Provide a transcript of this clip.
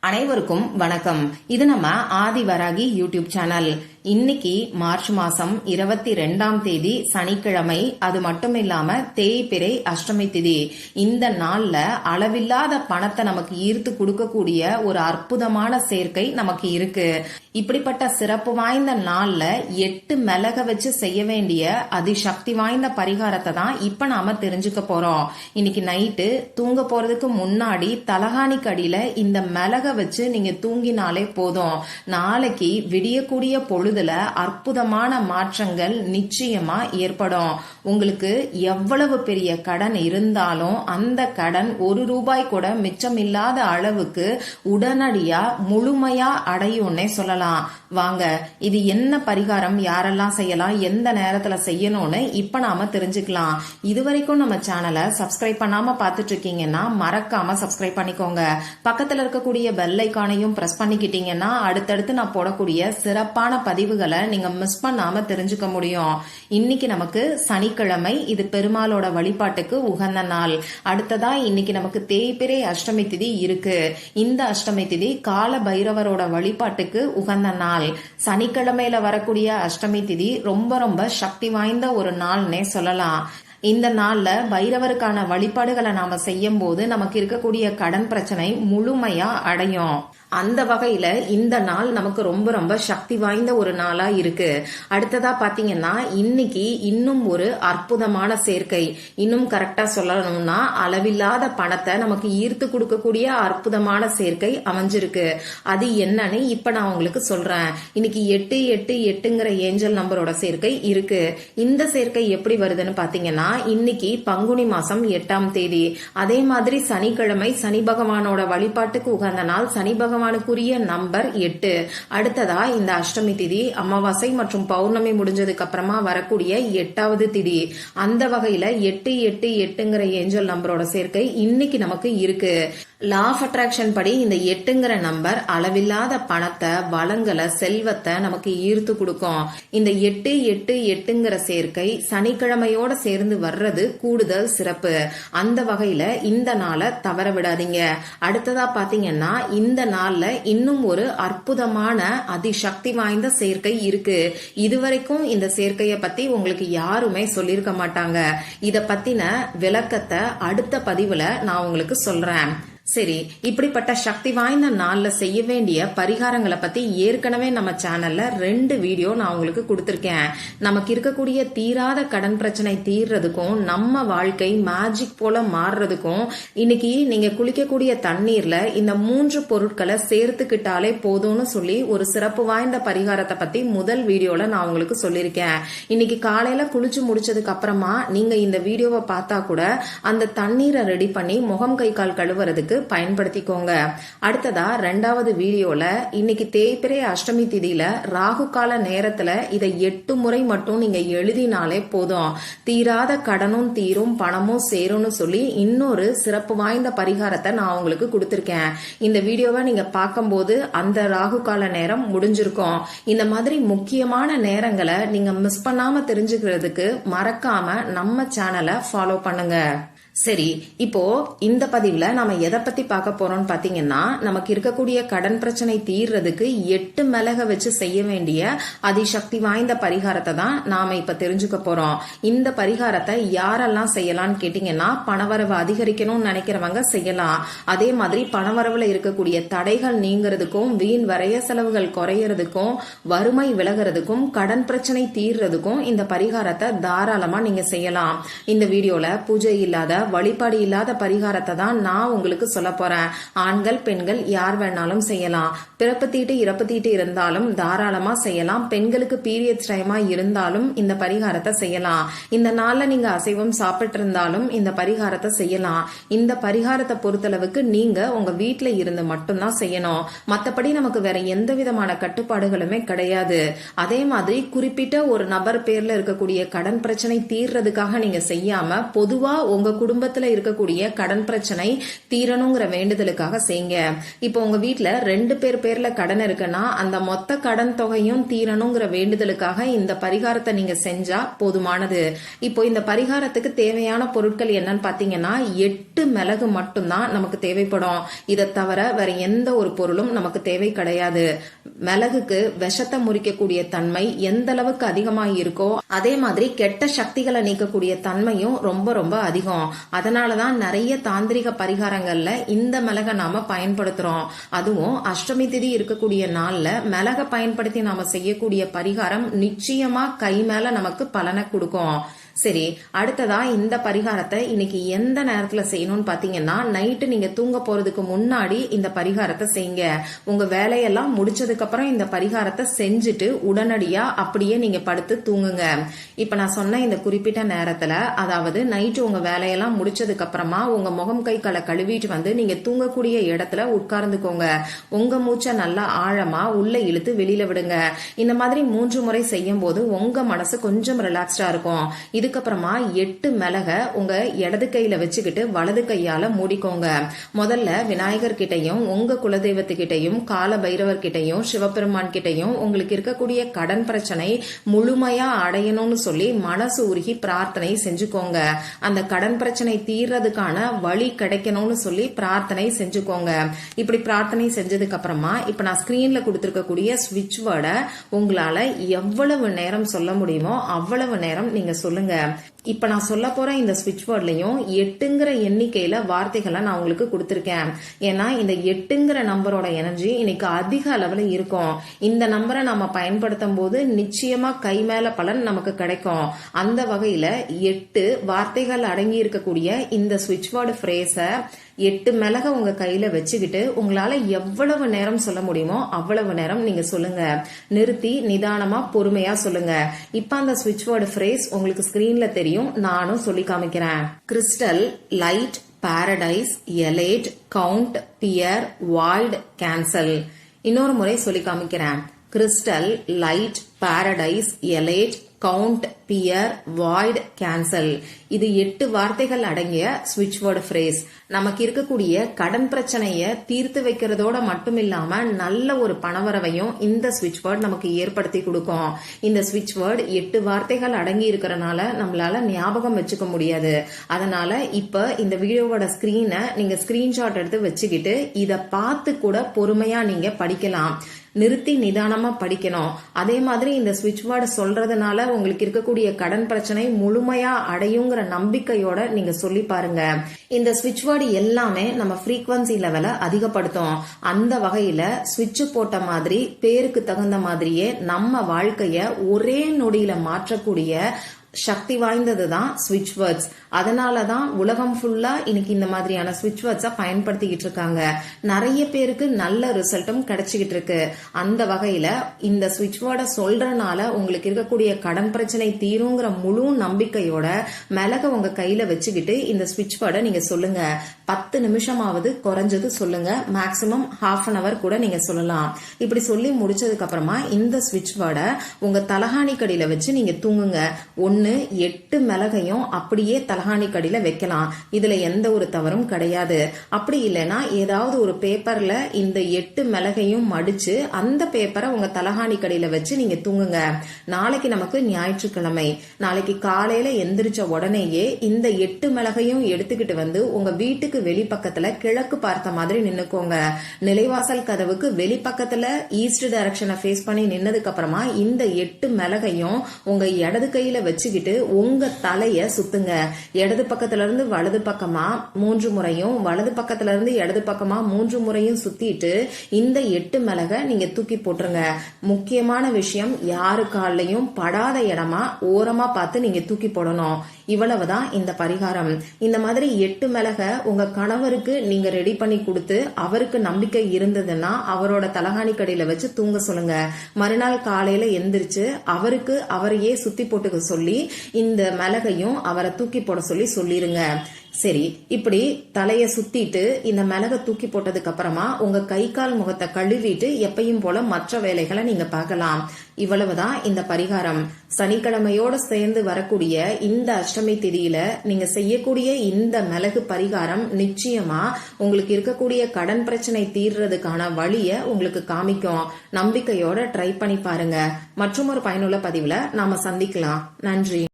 அனைவருக்கும் வணக்கம். இது நம்ம ஆதிவராகி யூடியூப் சேனல். இன்னைக்கு மார்ச் மாசம் 22ஆம் தேதி சனிக்கிழமை. அது மட்டும் இல்லாம தேய்பிறை அஷ்டமி திதி. இந்த நாள்ல அளவில்லாத பணத்தை நமக்கு ஈர்த்து கொடுக்கக்கூடிய ஒரு அற்புதமான சேர்க்கை நமக்கு இருக்கு. இப்படிப்பட்ட சிறப்பு வாய்ந்த நாள்ல 8 மிளக வச்சு செய்ய வேண்டிய அதிசக்தி வாய்ந்த பரிகாரத்தை தான் இப்ப நாம தெரிஞ்சுக்க போறோம். இன்னைக்கு நைட்டு தூங்க போறதுக்கு முன்னாடி தலகாணிக்கு அடியில இந்த மிளக வச்சு நீங்க தூங்கினாலே போதும். நாளைக்கு விடியக்கூடிய பொழுதுல அற்புதமான மாற்றங்கள் நிச்சயமா ஏற்படும். உங்களுக்கு எவ்வளவு பெரிய கடன் இருந்தாலும் அந்த கடன் ₹1 கூட மிச்சம் இல்லாத அளவுக்கு உடனடியா முழுமையா அடையும்னே சொல்லலாம். வாங்க, இது என்ன பரிகாரம், யாரெல்லாம் செய்யலாம், எந்த நேரத்துல செய்யணும்னு இப்ப நாம தெரிஞ்சுக்கலாம். இதுவரைக்கும் நம்ம சேனலை சப்ஸ்கிரைப் பண்ணாம பாத்துட்டு இருக்கீங்கன்னா மறக்காம சப்ஸ்கிரைப் பண்ணிக்கோங்க. பக்கத்துல இருக்கக்கூடிய பெல் ஐகானையும் பிரஸ் பண்ணிக்கிட்டீங்கன்னா அடுத்தடுத்து நான் போடக்கூடிய சிறப்பான பதிவுகளை நீங்க மிஸ் பண்ணாம தெரிஞ்சுக்க முடியும். இன்னைக்கு நமக்கு சனிக்கிழமை. இது பெருமாளோட வழிபாட்டுக்கு உகந்த நாள். அடுத்ததா இன்னைக்கு நமக்கு தேய்பிறை அஷ்டமி திதி இருக்கு. இந்த அஷ்டமி திதி கால பைரவரோட வழிபாட்டுக்கு உகந்த நாள். சனிக்கிழமையில வரக்கூடிய அஷ்டமி திதி ரொம்ப ரொம்ப சக்தி வாய்ந்த ஒரு நாள்னே சொல்லலாம். இந்த நாள்ல பைரவருக்கான வழிபாடுகளை நாம செய்யும் போது நமக்கு இருக்கக்கூடிய கடன் பிரச்சனை முழுமையா அடையும். அந்த வகையில இந்த நாள் நமக்கு ரொம்ப ரொம்ப சக்தி வாய்ந்த ஒரு நாளா இருக்கு. அடுத்ததா பாத்தீங்கன்னா இன்னைக்கு இன்னும் ஒரு அற்புதமான சேர்க்கை. இன்னும் கரெக்டா சொல்லணும்னா அளவில்லாத பணத்தை நமக்கு ஈர்த்து கொடுக்கக்கூடிய அற்புதமான சேர்க்கை அமைஞ்சிருக்கு. அது என்னன்னு இப்ப நான் உங்களுக்கு சொல்றேன். இன்னைக்கு 888ங்கிற ஏஞ்சல் நம்பரோட சேர்க்கை இருக்கு. இந்த சேர்க்கை எப்படி வருதுன்னு பாத்தீங்கன்னா இன்னைக்கு பங்குனி மாசம் 8ஆம் தேதி. அதே மாதிரி சனிக்கிழமை சனி பகவானோட வழிபாட்டுக்கு உகந்த நாள். சனி பகவானுக்குரிய நம்பர் 8. அடுத்ததா இந்த அஷ்டமி திதி அமாவாசை மற்றும் பௌர்ணமி முடிஞ்சதுக்கு அப்புறமா வரக்கூடிய 8வது திதி. அந்த வகையில 888ங்கிற ஏஞ்சல் நம்பரோட சேர்க்கை இன்னைக்கு நமக்கு இருக்கு. லா ஆஃப் அட்ராக்ஷன் படி இந்த 8ங்கிற நம்பர் அளவில்லாத பணத்தை, வளங்களை, செல்வத்தை நமக்கு ஈர்த்து கொடுக்கும். இந்த 888ங்கிற சேர்க்கை சனிக்கிழமையோட சேர்ந்து வர்றது கூடுதல் சிறப்பு. அந்த வகையில இந்த நாளை தவற விடாதீங்க. அடுத்ததா பாத்தீங்கன்னா இந்த நாள்ல இன்னும் ஒரு அற்புதமான அதிசக்தி வாய்ந்த சேர்க்கை இருக்கு. இதுவரைக்கும் இந்த சேர்க்கைய பத்தி உங்களுக்கு யாருமே சொல்லிருக்க மாட்டாங்க. இத பத்தின விளக்கத்தை அடுத்த பதிவுல நான் உங்களுக்கு சொல்றேன். சரி, இப்படிப்பட்ட சக்தி வாய்ந்த நாள்ல செய்ய வேண்டிய பரிகாரங்களை பத்தி ஏற்கனவே நம்ம சேனல்ல 2 வீடியோ நான் உங்களுக்கு கொடுத்திருக்கேன். நமக்கு இருக்கக்கூடிய தீராத கடன் பிரச்சனை தீர்றதுக்கும் நம்ம வாழ்க்கை மேஜிக் போல மாறுறதுக்கும் இன்னைக்கு நீங்க குளிக்கக்கூடிய தண்ணீர்ல இந்த 3 பொருட்களை சேர்த்துக்கிட்டாலே போதும்னு சொல்லி ஒரு சிறப்பு வாய்ந்த பரிகாரத்தை பத்தி முதல் வீடியோல நான் உங்களுக்கு சொல்லியிருக்கேன். இன்னைக்கு காலையில குளிச்சு முடிச்சதுக்கு அப்புறமா நீங்க இந்த வீடியோவை பார்த்தா கூட அந்த தண்ணீரை ரெடி பண்ணி முகம் கை கால் கழுவுறதுக்கு பயன்படுத்திக்கோங்க. அடுத்ததா 2வது வீடியோல இன்னைக்கு தேய்பிறை அஷ்டமி திதியில ராகு கால நேரத்துல இதை 8 முறை மட்டும் நீங்க எழுதினாலே போதும். தீராத கடனும் தீரும், பணமும் சேரும்னு சொல்லி இன்னொரு சிறப்பு வாய்ந்த பரிகாரத்தை நான் உங்களுக்கு கொடுத்திருக்கேன். இந்த வீடியோவை நீங்க பார்க்கும்போது அந்த ராகு கால நேரம் முடிஞ்சிருக்கும். இந்த மாதிரி முக்கியமான நேரங்களை நீங்க மிஸ் பண்ணாம தெரிஞ்சுக்கிறதுக்கு மறக்காம நம்ம சேனலை ஃபாலோ பண்ணுங்க. சரி, இப்போ இந்த பதிவுல நாம எதை பத்தி பார்க்க போறோம்னு பாத்தீங்கன்னா நமக்கு இருக்கக்கூடிய கடன் பிரச்சனை தீர்றதுக்கு 8 மிளக வச்சு செய்ய வேண்டிய அதிசக்தி வாய்ந்த பரிகாரத்தை தான் நாம இப்ப தெரிஞ்சுக்க போறோம். இந்த பரிகாரத்தை யாரெல்லாம் செய்யலாம்னு கேட்டீங்கன்னா பணவரவு அதிகரிக்கணும்னு நினைக்கிறவங்க செய்யலாம். அதே மாதிரி பணவரவுல இருக்கக்கூடிய தடைகள் நீங்கிறதுக்கும், வீண் வரைய செலவுகள் குறையறதுக்கும், வறுமை விலகிறதுக்கும், கடன் பிரச்சனை தீர்றதுக்கும் இந்த பரிகாரத்தை தாராளமா நீங்க செய்யலாம். இந்த வீடியோல பூஜை இல்லாத, வழிபாடு இல்லாத பரிகாரத்தை தான் நான் உங்களுக்கு சொல்ல போறேன். ஆண்கள் பெண்கள் யார் வேணாலும் செய்யலாம். பிறப்பு தீட்டு இறப்பு தீட்டு இருந்தாலும் தாராளமா செய்யலாம். பெண்களுக்கு பீரியட்ஸ் டைமா இருந்தாலும் இந்த பரிகாரத்தை செய்யலாம். இந்த நாள்ல நீங்க அசைவம் சாப்பிட்டு இருந்தாலும் இந்த பரிகாரத்தை செய்யலாம். இந்த பரிகாரத்தை பொறுத்தளவுக்கு நீங்க உங்க வீட்டுல இருந்து மட்டும்தான் செய்யணும். மத்தபடி நமக்கு வேற எந்த விதமான கட்டுப்பாடுகளுமே கிடையாது. அதே மாதிரி குறிப்பிட்ட ஒரு நபர் பேர்ல இருக்கக்கூடிய கடன் பிரச்சனை தீர்றதுக்காக நீங்க செய்யாம பொதுவா உங்க குடும்ப குடும்பத்துல இருக்கக்கூடிய கடன் பிரச்சனை தீரணுங்கிற வேண்டுதலுக்காக செய்யுங்க. இப்போ உங்க வீட்டுல 2 பேர் பேர்ல கடன் இருக்குன்னா அந்த மொத்த கடன் தொகையும் தீரணுங்கிற வேண்டுதலுக்காக இந்த பரிகாரத்தை நீங்க செஞ்சா போதுமானது. இப்போ இந்த பரிகாரத்துக்கு தேவையான பொருட்கள் என்னன்னு பாத்தீங்கன்னா 8 மிளகு மட்டும்தான் நமக்கு தேவைப்படும். இதை தவிர வேற எந்த ஒரு பொருளும் நமக்கு தேவை கிடையாது. மிளகுக்கு விஷத்தை முறிக்கக்கூடிய தன்மை எந்த அளவுக்கு அதிகமா இருக்கோ அதே மாதிரி கெட்ட சக்திகளை நீக்கக்கூடிய தன்மையும் ரொம்ப ரொம்ப அதிகம். அதனாலதான் நிறைய தாந்திரிக பரிகாரங்கள்ல இந்த மிளகை நாம பயன்படுத்துறோம். அதுவும் அஷ்டமி திதி இருக்கக்கூடிய நாள்ல மிளகை பயன்படுத்தி நாம செய்யக்கூடிய பரிகாரம் நிச்சயமா கை மேல நமக்கு பலனை கொடுக்கும். சரி, அடுத்ததா இந்த பரிகாரத்தை இன்னைக்கு எந்த நேரத்துல செய்யணும்னு பாத்தீங்கன்னா நைட்டு நீங்க தூங்க போறதுக்கு முன்னாடி இந்த பரிகாரத்தை செய்யுங்க. உங்க வேலையெல்லாம் முடிச்சதுக்கு அப்புறம் இந்த பரிகாரத்தை செஞ்சுட்டு உடனடியா அப்படியே நீங்க படுத்து தூங்குங்க. இப்ப நான் சொன்ன இந்த குறிப்பிட்ட நேரத்துல, அதாவது நைட்டு உங்க வேலையெல்லாம் முடிச்சதுக்கு அப்புறமா உங்க முகம் கை காலை கழுவிட்டு வந்து நீங்க தூங்கக்கூடிய இடத்துல உட்கார்ந்துக்கோங்க. உங்க மூச்சை நல்லா ஆழமா உள்ள இழுத்து வெளியில விடுங்க. இந்த மாதிரி 3 முறை செய்யும் போது உங்க மனசு கொஞ்சம் ரிலாக்ஸ்டா இருக்கும். இதுக்கப்புறமா 8 மிளக உங்க இடது கையில வச்சுக்கிட்டு வலது கையால மூடிக்கோங்க. முதல்ல விநாயகர் கிட்டையும் உங்க குலதெய்வத்துக்கிட்டையும் கால பைரவர் கிட்டையும் சிவபெருமான் கிட்டையும் உங்களுக்கு இருக்கக்கூடிய கடன் பிரச்சனை முழுமையா அடையணும்னு சொல்லி மனசு உருகி பிரார்த்தனை செஞ்சுக்கோங்க. அந்த கடன் பிரச்சனை தீர்றதுக்கான வழி கிடைக்கணும்னு சொல்லி பிரார்த்தனை செஞ்சுக்கோங்க. இப்படி பிரார்த்தனை செஞ்சதுக்கு அப்புறமா இப்ப நான் ஸ்கிரீன்ல கொடுத்திருக்கக்கூடிய ஸ்விட்ச் வேர்டை உங்களால எவ்வளவு நேரம் சொல்ல முடியுமோ அவ்வளவு நேரம் நீங்க சொல்லுங்க. இப்ப நான் சொல்ல போற இந்த ஸ்விட்ச் வேர்ட்லயும் 8ங்கிற எண்ணிக்கையில வார்த்தைகளை நான் உங்களுக்கு கொடுத்திருக்கேன். ஏன்னா இந்த 8ங்கிற நம்பரோட எனர்ஜி இன்னைக்கு அதிக அளவுல இருக்கும். இந்த நம்பரை நம்ம பயன்படுத்தும் போது நிச்சயமா கை மேல பலன் நமக்கு கிடைக்கும். அந்த வகையில 8 வார்த்தைகள் அடங்கி இருக்கக்கூடிய இந்த ஸ்விட்ச் வேர்டு ஃப்ரேஸ 8 மிளக உங்க கையில வச்சுக்கிட்டு உங்களால எவ்வளவு நேரம் சொல்ல முடியுமோ அவ்வளவு நேரம் நீங்க சொல்லுங்க. நிறுத்தி நிதானமா பொறுமையா சொல்லுங்க. இப்ப அந்த ஸ்விட்ச் வேர்டு ஃப்ரேஸ் உங்களுக்கு ஸ்கிரீன்ல தெரியும், நானும் சொல்லி காமிக்கிறேன். Crystal, light, paradise, elate, count, pear, void, cancel. இன்னொரு முறை சொல்லி காமிக்கிறேன். Crystal, light, paradise, elate, count, pear, void, cancel. இது 8 வார்த்தைகள் அடங்கிய ஸ்விட்ச் வேர்டு ஃப்ரேஸ். நமக்கு இருக்கக்கூடிய கடன் பிரச்சனைய தீர்த்து வைக்கிறதோட மட்டும் இல்லாம நல்ல ஒரு பணவரவையும் இந்த ஸ்விட்ச் வேர்டு நமக்கு ஏற்படுத்தி கொடுக்கும். இந்த ஸ்விட்ச் வேர்டு 8 வார்த்தைகள் அடங்கி இருக்கிறனால நம்மளால ஞாபகம் வச்சுக்க முடியாது. அதனால இப்ப இந்த வீடியோவோட ஸ்கிரீனை நீங்க ஸ்கிரீன்ஷாட் எடுத்து வச்சுக்கிட்டு இத பார்த்து கூட பொறுமையா நீங்க படிக்கலாம். நிறுத்தி நிதானமா படிக்கணும். அதே மாதிரி இந்த ஸ்விட்ச் வேர்டு சொல்றதுனால உங்களுக்கு இருக்கக்கூடிய கடன் பிரச்சனை முழுமையா அடையுங்கிற நம்பிக்கையோட நீங்க சொல்லி பாருங்க. இந்த ஸ்விட்ச் வேர்டு எல்லாமே நம்ம ஃப்ரீக்வன்சி லெவலை அதிகப்படுத்தும். அந்த வகையில ஸ்விட்ச் போட்ட மாதிரி பேருக்கு தகுந்த மாதிரியே நம்ம வாழ்க்கைய ஒரே நொடியில மாற்றக்கூடிய சக்தி வாய்ந்ததுதான் ஸ்விட்ச் வேர்ட்ஸ். அதனாலதான் உலகம் ஃபுல்லா இன்னைக்கு இந்த மாதிரியான ஸ்விட்ச் வேர்ட்ஸ பயன்படுத்திக்கிட்டு இருக்காங்க. நிறைய பேருக்கு நல்ல ரிசல்ட்டும் கிடைச்சிக்கிட்டு இருக்கு. அந்த வகையில இந்த ஸ்விட்ச் வேர்டை சொல்றதுனால உங்களுக்கு இருக்கக்கூடிய கடன் பிரச்சனை தீருங்கிற முழு நம்பிக்கையோட மிளக உங்க கையில வச்சுக்கிட்டு இந்த ஸ்விட்ச் வேர்டை நீங்க சொல்லுங்க. 10 நிமிஷமாவது குறைஞ்சது சொல்லுங்க. மேக்சிமம் ½ an hour கூட நீங்க சொல்லலாம். இப்படி சொல்லி முடிச்சதுக்கு அப்புறமா இந்த ஸ்விட்ச் வேர்டை உங்க தலகாணி கடியில வச்சு நீங்க தூங்குங்க. 8 மிளகையும் அப்படியே தலகாணி கடியில வைக்கலாம். இதுல எந்த ஒரு தவறும் கிடையாது. அப்படி இல்லைன்னா ஏதாவது ஒரு பேப்பர்ல இந்த 8 மிளகையும் மடிச்சு அந்த பேப்பரை உங்க தலகாணி கடியில வச்சு நீங்க தூங்குங்க. நாளைக்கு நமக்கு ஞாயிற்றுக்கிழமை. நாளைக்கு காலையில எந்திரிச்ச உடனேயே இந்த 8 மிளகையும் எடுத்துக்கிட்டு வந்து உங்க வீட்டுக்கு வெளிப்பக்கத்துல கிழக்கு பார்த்த மாதிரி நின்னுக்கோங்க. நிலைவாசல் கதவுக்கு வெளிப்பக்கத்துல ஈஸ்ட் டைரக்ஷனை ஃபேஸ் பண்ணி நின்னதுக்கு அப்புறமா இந்த 8 மிளகையும் உங்க இடது கையில வச்சுக்கிட்டு உங்க தலைய சுத்துங்க. இடது பக்கத்துல இருந்து வலது பக்கமா 3 முறையும் வலது பக்கத்துல இருந்து இடது பக்கமா 3 முறையும் சுத்திட்டு இந்த 8 மிளக நீங்க தூக்கி போட்டுருங்க. முக்கியமான விஷயம், யாரு காலையும் படாத இடமா ஓரமா பார்த்து நீங்க தூக்கி போடணும். இவ்வளவுதான் இந்த பரிகாரம். இந்த மாதிரி 8 மிளக உங்க கணவருக்கு நீங்க ரெடி பண்ணி கொடுத்து அவருக்கு நம்பிக்கை இருந்ததுன்னா அவரோட தலகாணி கடையில வச்சு தூங்க சொல்லுங்க. மறுநாள் காலையில எந்திரிச்சு அவருக்கு அவரையே சுத்தி போட்டுக்க சொல்லி இந்த மிளகையும் அவரை தூக்கி போட சொல்லி சொல்லிருங்க. சரி, இப்படி தலைய சுத்திட்டு இந்த மிளக தூக்கி போட்டதுக்கு அப்புறமா உங்க கை கால் முகத்தை கழுவிட்டு எப்பயும் போல மற்ற வேலைகளை நீங்க பார்க்கலாம். இவ்வளவுதான் இந்த பரிகாரம். சனிக்கிழமையோட சேர்ந்து வரக்கூடிய இந்த அஷ்டமி திதியில நீங்க செய்யக்கூடிய இந்த மிளகு பரிகாரம் நிச்சயமா உங்களுக்கு இருக்கக்கூடிய கடன் பிரச்சனை தீர்றதுக்கான வழிய உங்களுக்கு காமிக்கும். நம்பிக்கையோட ட்ரை பண்ணி பாருங்க. மற்றும் ஒரு பயனுள்ள பதிவுல நாம சந்திக்கலாம். நன்றி.